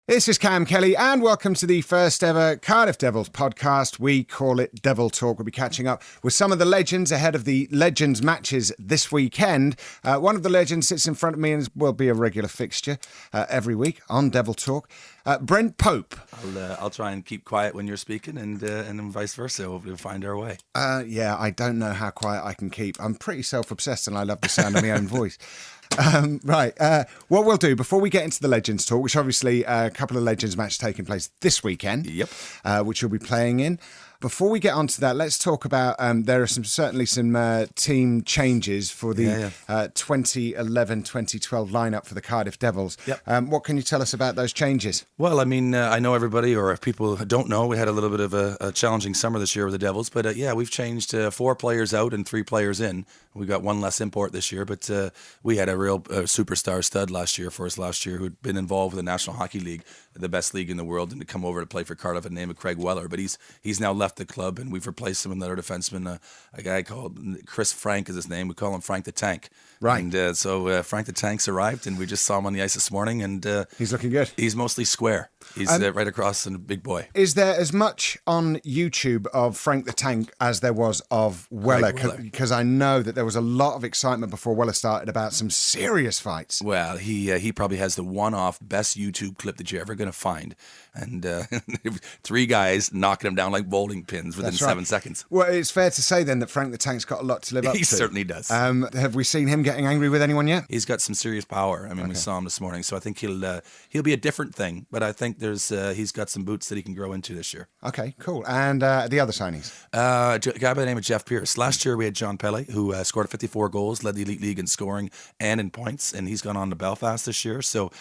This is Kam Kelly, and welcome to the first ever Cardiff Devils podcast. We call it Devil Talk. We'll be catching up with some of the legends ahead of the Legends matches this weekend. One of the legends sits in front of me and will be a regular fixture every week on Devil Talk. Brent Pope. I'll try and keep quiet when you're speaking, and then vice versa. Hopefully we'll find our way. Yeah, I don't know how quiet I can keep. I'm pretty self-obsessed and I love the sound of my own voice. What we'll do before we get into the Legends talk, which obviously a couple of Legends matches taking place this weekend, which you'll be playing in. Before we get onto that, let's talk about there are certainly some team changes for the 2011-2012 lineup for the Cardiff Devils. What can you tell us about those changes? Well, I mean, I know everybody, or if people don't know, we had a little bit of a challenging summer this year with the Devils, but we've changed 4 players out and 3 players in. We got 1 less import this year, but we had a real superstar stud for us last year who'd been involved with the National Hockey League, the best league in the world, and to come over to play for Cardiff, the name of Craig Weller. But he's now left the club, and we've replaced him with another defenseman, a guy called Chris Frank is his name. We call him Frank the Tank. Right. And so Frank the Tank's arrived, and we just saw him on the ice this morning, and he's looking good. He's mostly square. He's right across and a big boy. Is there as much on YouTube of Frank the Tank as there was of Weller? Because I know that there was a lot of excitement before Weller started about some serious fights. Well, he probably has the one-off best YouTube clip that you're ever going to find. And 3 guys knocking him down like bowling pins within 7 seconds. Well, it's fair to say then that Frank the Tank's got a lot to live up to. He certainly does. Have we seen him getting angry with anyone yet? He's got some serious power. I mean, we saw him this morning, so I think he'll be a different thing. But I think he's got some boots that he can grow into this year. Okay, cool. And the other signings? A guy by the name of Jeff Pearce. Last year we had John Pelly, who scored 54 goals, led the Elite League in scoring and in points, and he's gone on to Belfast this year. So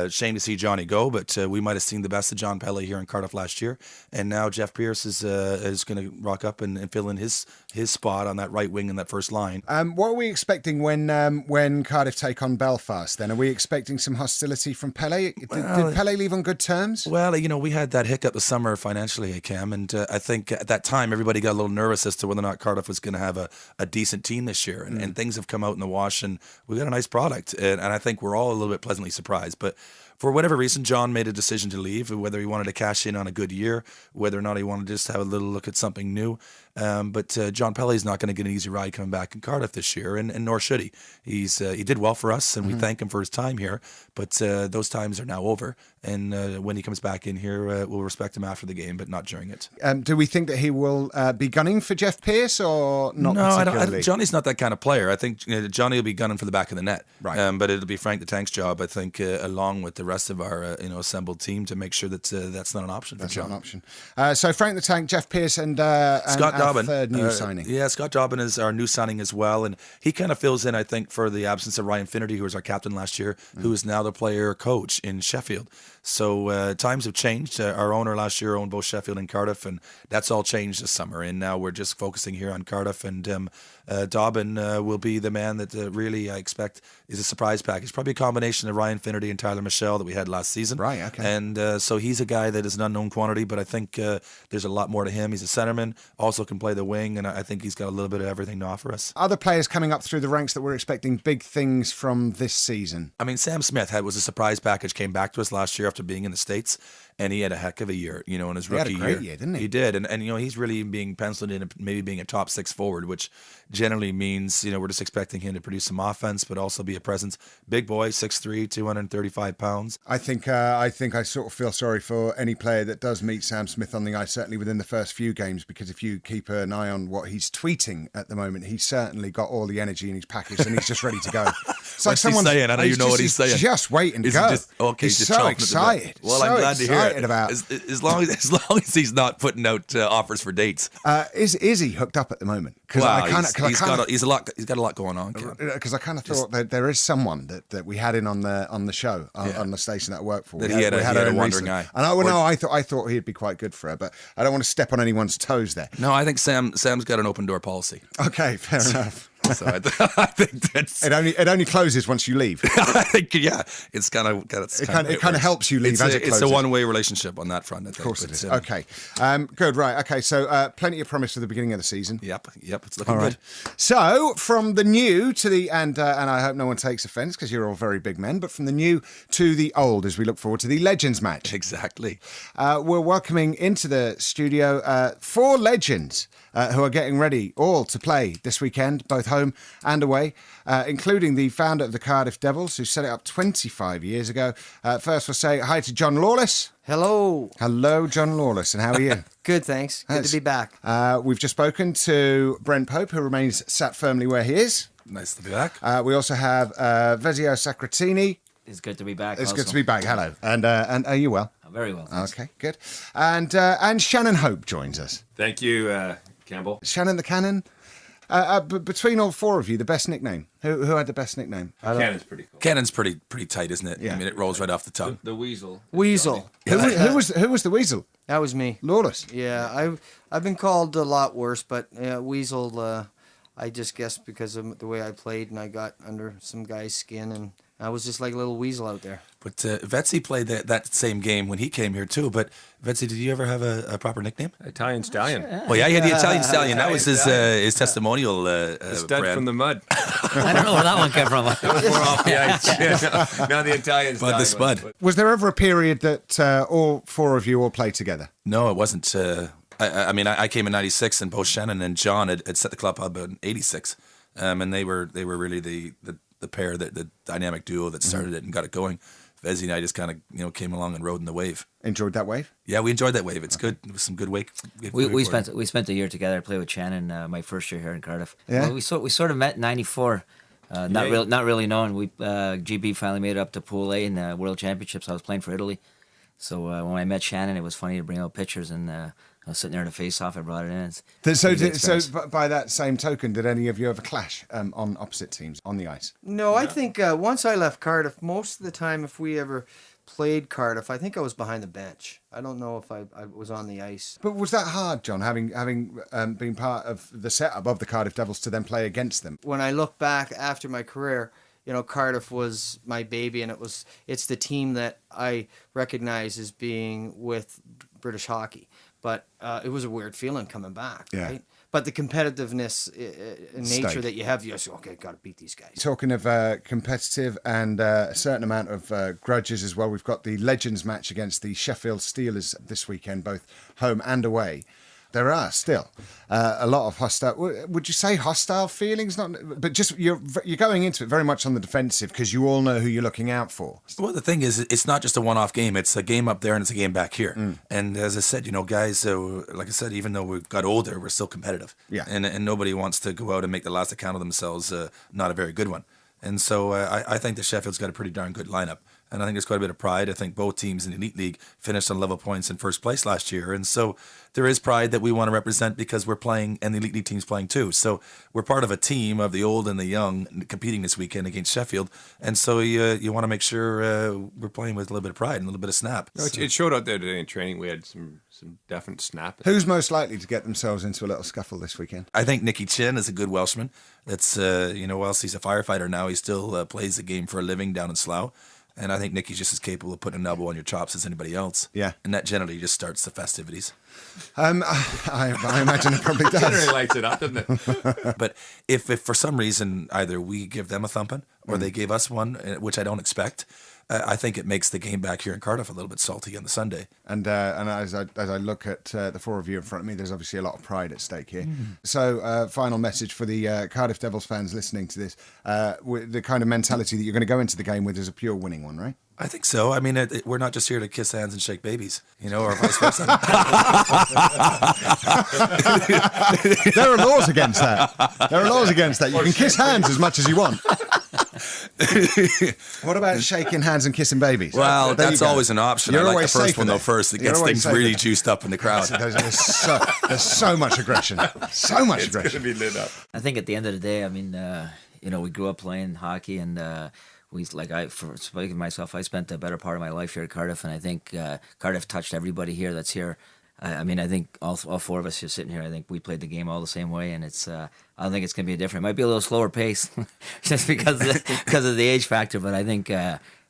shame to see Johnny go, but we might have seen the best of John Pelly here in Cardiff last year, and now Jeff Pearce is going to rock up and fill in his spot on that right wing in that first line. What are we expecting when Cardiff take on Belfast then? Are we expecting some hostility from Pelé? Did Pelé leave on good terms? Well, we had that hiccup this summer financially, Cam, and I think at that time everybody got a little nervous as to whether or not Cardiff was going to have a decent team this year, and things have come out in the wash, and we got a nice product, and I think we're all a little bit pleasantly surprised. But for whatever reason, John made a decision to leave, whether he wanted to cash in on a good year, whether or not he wanted to just have a little look at something new. But John Pelly's not going to get an easy ride coming back in Cardiff this year, and nor should he. He did well for us, and we thank him for his time here, but those times are now over. And when he comes back in here, we'll respect him after the game, but not during it. Do we think that he will be gunning for Jeff Pearce or not? No, particularly? Johnny's not that kind of player. I think Johnny will be gunning for the back of the net. Right. But it'll be Frank the Tank's job, I think, along with the rest of our assembled team, to make sure that that's not an option for John. Not an option. So Frank the Tank, Jeff Pearce, and Scott Dobbin, third new signing. Yeah, Scott Dobbin is our new signing as well, and he kind of fills in, I think, for the absence of Ryan Finnerty, who was our captain last year, who is now the player coach in Sheffield. So times have changed. Our owner last year owned both Sheffield and Cardiff, and that's all changed this summer. And now we're just focusing here on Cardiff, and Dobbin will be the man that really I expect is a surprise package. Probably a combination of Ryan Finnerty and Tyler Michelle that we had last season. Right, okay. And so he's a guy that is an unknown quantity, but I think there's a lot more to him. He's a centerman, also can play the wing, and I think he's got a little bit of everything to offer us. Other players coming up through the ranks that we're expecting big things from this season? I mean, Sam Smith was a surprise package, came back to us last year after being in the States, and he had a heck of a year, in his rookie year. He had a great year, didn't he? He did, and he's really being penciled in, maybe being a top 6 forward, which generally means, we're just expecting him to produce some offense, but also be a presence. Big boy, 6'3", 235 pounds. I think I sort of feel sorry for any player that does meet Sam Smith on the ice, certainly within the first few games, because if you keep an eye on what he's tweeting at the moment, he's certainly got all the energy in his package and he's just ready to go. It's What's he saying? I know you know what he's saying. Just waiting to go. He's just so excited. Well, I'm glad to hear it. As long as he's not putting out offers for dates. Is he hooked up at the moment? He's got a lot going on. Because I kind of thought that there is someone that we had in on the show on the station that I work for. That he had a wandering eye. And I thought he'd be quite good for her, but I don't want to step on anyone's toes there. No, I think Sam's got an open door policy. Okay, fair enough. So I think that's It only closes once you leave. I think it's kind of It kind of helps you leave as it closes. It's a one-way relationship on that front. I think. Of course it is. Okay, good. Right. Okay. So plenty of promise for the beginning of the season. Yep. It's looking good. So from the new to the and I hope no one takes offence because you're all very big men, but from the new to the old as we look forward to the Legends match. Exactly. We're welcoming into the studio 4 legends who are getting ready all to play this weekend, both home and away, including the founder of the Cardiff Devils, who set it up 25 years ago. First, we'll say hi to John Lawless. Hello. Hello, John Lawless, and how are you? Good, thanks. Good to be back. We've just spoken to Brent Pope, who remains sat firmly where he is. Nice to be back. We also have Vezio Sacratini. It's good to be back. It's good to be back. Hello. And are you well? Very well. Thanks. Okay, good. And Shannon Hope joins us. Thank you, Campbell. Shannon the Cannon. Between all 4 of you, the best nickname. Who had the best nickname? Cannon's pretty cool. Cannon's pretty tight, isn't it? Yeah. I mean, it rolls right off the tongue. The Weasel. Weasel. Who was the Weasel? That was me. Lawless. Yeah, I've been called a lot worse, but Weasel, I just guessed because of the way I played and I got under some guy's skin and I was just like a little weasel out there. But Vetsy played that same game when he came here too. But Vetsy, did you ever have a proper nickname? Italian Stallion. Well, yeah, he had the Italian Stallion. That was his testimonial Stud brand. from the mud. I don't know where that one came from. We're off the ice. Now the Italian Stallion. But the Spud. Was there ever a period that all 4 of you all played together? No, it wasn't. I mean, I came in '96, and both Shannon and John had set the club up in '86, and they were really the pair, the dynamic duo that started it and got it going. Vezzy and I just kind of came along and rode in the wave. Enjoyed that wave? Yeah, we enjoyed that wave. It's good. It was some good wake. We spent a year together. I played with Shannon my first year here in Cardiff. Yeah. Well, we sort of met in '94. Not really known. We GB finally made it up to Pool A in the World Championships. I was playing for Italy, so when I met Shannon, it was funny to bring out pictures and. I was sitting there in a face-off. I brought it in. So by that same token, did any of you ever clash on opposite teams on the ice? No, I think once I left Cardiff, most of the time if we ever played Cardiff, I think I was behind the bench. I don't know if I was on the ice. But was that hard, John, having been part of the setup of the Cardiff Devils to then play against them? When I look back after my career, Cardiff was my baby, and it's the team that I recognize as being with British hockey. But it was a weird feeling coming back, right? But the competitiveness in nature that you have, you say, okay, got to beat these guys. Talking of competitive and a certain amount of grudges as well, we've got the Legends match against the Sheffield Steelers this weekend, both home and away. There are still a lot of hostile. Would you say hostile feelings? Not, but just you're going into it very much on the defensive because you all know who you're looking out for. Well, the thing is, it's not just a one-off game. It's a game up there and it's a game back here. And as I said, guys, like I said, even though we've got older, we're still competitive. Yeah. And nobody wants to go out and make the last account of themselves not a very good one. And so I think the Sheffield's got a pretty darn good lineup. And I think there's quite a bit of pride. I think both teams in the Elite League finished on level points in first place last year. And so there is pride that we want to represent because we're playing and the Elite League team's playing too. So we're part of a team of the old and the young competing this weekend against Sheffield. And so you want to make sure we're playing with a little bit of pride and a little bit of snap. No, it showed out there today in training. We had some definite snap. Who's most likely to get themselves into a little scuffle this weekend? I think Nicky Chin is a good Welshman. That's, whilst he's a firefighter now, he still plays the game for a living down in Slough. And I think Nicky's just as capable of putting an elbow on your chops as anybody else. Yeah. And that generally just starts the festivities. I imagine it probably does. Generally lights it up, doesn't it? But if for some reason either we give them a thumping or they gave us one, which I don't expect, I think it makes the game back here in Cardiff a little bit salty on the Sunday. And as I look at the 4 of you in front of me, there's obviously a lot of pride at stake here. So final message for the Cardiff Devils fans listening to this, the kind of mentality that you're going to go into the game with is a pure winning one, right? I think so. I mean, we're not just here to kiss hands and shake babies, or vice versa. There are laws against that. There are laws against that. You can kiss hands as much as you want. What about shaking hands and kissing babies? Well, that's always an option. You're I like always the first safer one, though, there. first. It You're gets always things safer really there. juiced up in the crowd. There's so much aggression. So much It's going aggression. to be lit up. I think at the end of the day, I mean, we grew up playing hockey, and for speaking of myself, I spent the better part of my life here at Cardiff, and I think Cardiff touched everybody here that's here. I mean, I think all four of us just sitting here, I think we played the game all the same way, and it's I don't think it's going to be different. It might be a little slower pace just because of the age factor, but I think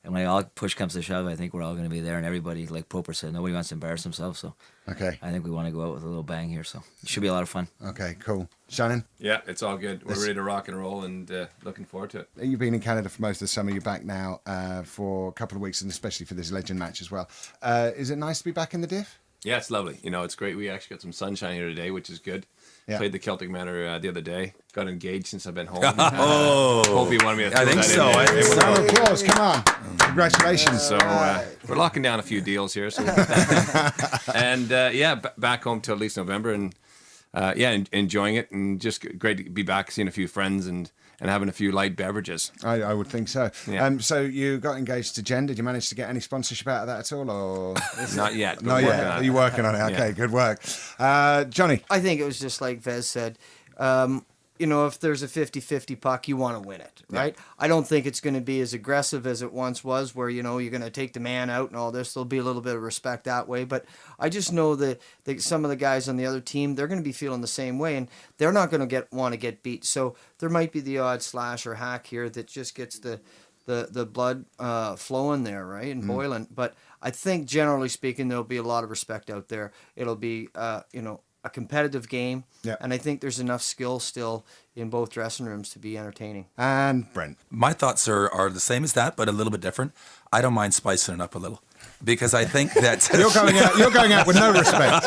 when all push comes to shove, I think we're all going to be there, and everybody, like Poper said, nobody wants to embarrass themselves, so Okay. I think we want to go out with a little bang here, so it should be a lot of fun. Okay, cool. Shannon, Yeah, it's all good. We're ready to rock and roll and looking forward to it. you've been in Canada for most of the summer. You're back now for a couple of weeks, and especially for this Legend match as well. Is it nice to be back in the diff? Yeah, it's lovely. You know, it's great. We actually got some sunshine here today, which is good. Yeah. Played the Celtic Manor the other day. Got engaged since I've been home. Oh, Hope you wanted me to throw I think that so. in there. I think so. Round of applause, come on. Congratulations. So we're locking down a few deals here. So and back home till at least November, and enjoying it, and just great to be back, seeing a few friends and having a few light beverages. I would think so. Yeah. So you got engaged to Jen. Did you manage to get any sponsorship out of that at all, or Not yet. not yet? Are you working on it? Okay, good work. Johnny. I think it was just like Vez said. If there's a 50-50 puck, you want to win it, right? I don't think it's going to be as aggressive as it once was, where, you're going to take the man out and all this. There'll be a little bit of respect that way. But I just know that some of the guys on the other team, they're going to be feeling the same way, and they're not going to want to get beat. So there might be the odd slash or hack here that just gets the blood flowing there, right, and boiling. But I think, generally speaking, there'll be a lot of respect out there. It'll be, a competitive game, and I think there's enough skill still in both dressing rooms to be entertaining. And Brent. My thoughts are the same as that, but a little bit different. I don't mind spicing it up a little, because I think that You're going out with no respect.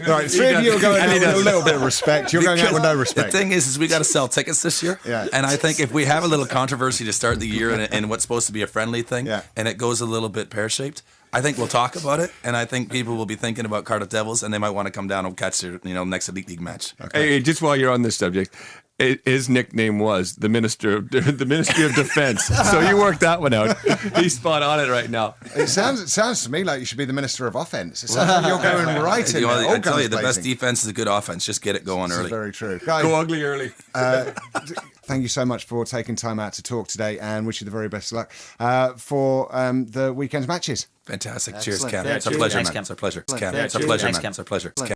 Right, three of you are going out with a little bit of respect. You're going out with no respect. The thing is we got to sell tickets this year. Yeah. And I think if we have a little controversy to start the year in what's supposed to be a friendly thing, and it goes a little bit pear-shaped, I think we'll talk about it, and I think people will be thinking about Cardiff Devils, and they might want to come down and catch their next Elite League match. Okay. Hey, just while you're on this subject, his nickname was the Ministry of Defense. So you worked that one out. He's spot on it right now. It sounds to me like you should be the Minister of Offence. It sounds like you're going right in there. I tell you, the best defense is a good offense. Just get it going early. Very true. Guys, Go ugly early. thank you so much for taking time out to talk today, and wish you the very best of luck for the weekend's matches. Fantastic. Excellent. Cheers, Cam. Thank It's a you. pleasure, Thanks, man. Cam. It's a pleasure. Thank Cam. you. It's a pleasure, Thanks, man. Cam. It's a pleasure. It's Cam.